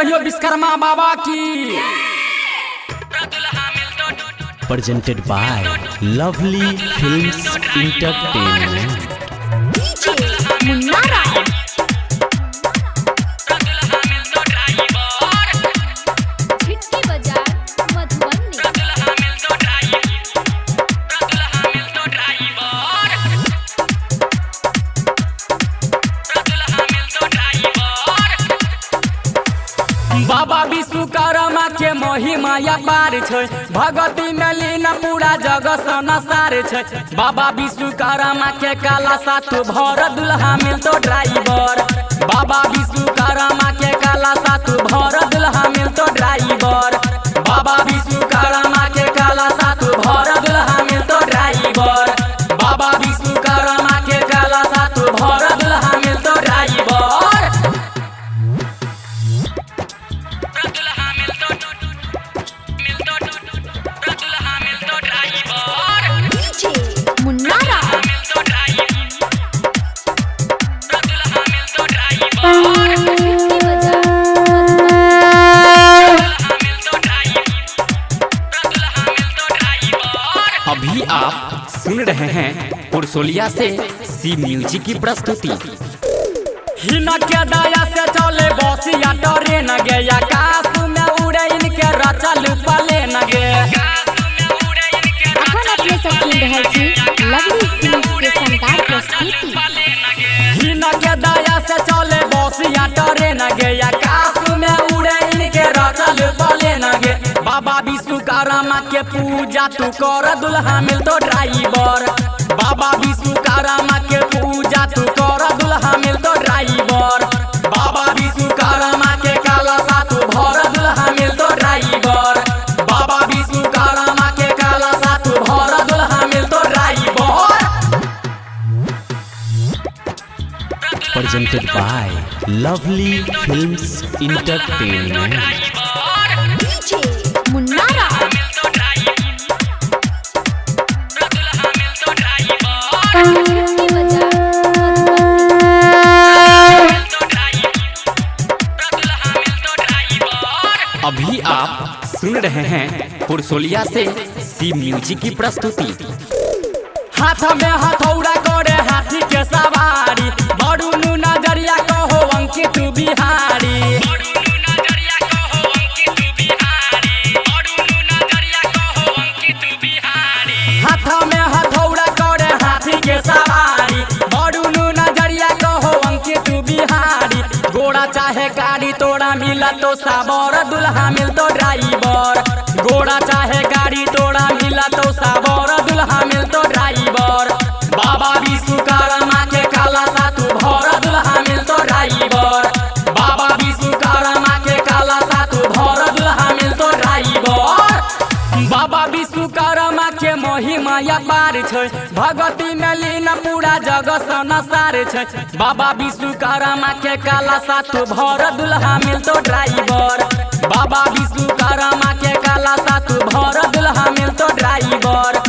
कहियो विश्वकर्मा बाबा की। Presented by Lovely Films Entertainment। बाबा विश्वकर्मा के महिमा अपार छै, भगती में लीन पूरा जगत संसार छै। बाबा विश्वकर्मा के काला साथ भर दुल्हा मिलतो ड्राइवर। बाबा विश्वकर्मा के काला साथ भर दुल्हा मिलतो ड्राइवर। बाबा विश्वकर्मा के काला साथ भर दुल्हा मिलतो ड्राइवर। बाबा विश्वकर्मा के काला साथ भर दुल्हा मिलतो ड्राइवर। अभी आप सुन रहे हैं पुरसोलिया से सी म्यूजिक की प्रस्तुति। हिना के दया से चले बसिया ट्रेन गे, आकाश में उड़े इनके रचल प्लेन गे। अखन अपने सब सुन रहल छी लवली फिल्म्स के शानदार प्रस्तुति। हिना के दया से चले बसिया ट्रेन गे, आकाश में उड़े इनके रचल प्लेन गे। बाबा विश्वकर्मा के पूजा तू कर दुल्हा मिलतो ड्राइवर। बाबा विश्वकर्मा के पूजा तू कर दुल्हा मिलतो ड्राइवर। बाबा विश्वकर्मा के काला साथ भर दुल्हा मिलतो ड्राइवर। बाबा विश्वकर्मा के काला साथ भर दुल्हा मिलतो driver. Presented by Lovely Films Entertainment। अभी आप सुन रहे हैं पुरसोलिया से सी म्यूजिक की प्रस्तुति। हाथ में हथौड़ा करे हाथी के सवारी, बड़ू नजरिया कहो अंकित बिहारी। हाथ में हथौड़ा करे हाथी के सवारी, बड़ू नजरिया कहो अंकित बिहारी। घोड़ा चाहे गाड़ी तोड़ा मिला तो साबर दुल्हा मिलतो ड्राइवर। घोड़ा चाहे गाड़ी तोड़ा मिला तो साबर दुल्हा मिलतो ड्राइवर। बाबा विश्वकर्मा के काला साथ भर दुल्हा मिलतो ड्राइवर। बाबा विश्वकर्मा के काला साथ भर दुल्हा मिलतो ड्राइवर। बाबा विश्वकर्मा के महिमा अपार छै, भगती में लीन पूरा जगत संसार छै। बाबा विश्वकर्मा के काला साथ भर दुल्हा मिलतो ड्राइवर। बाबा विश्वकर्मा के काला साथ भर दुल्हा मिलतो ड्राइवर।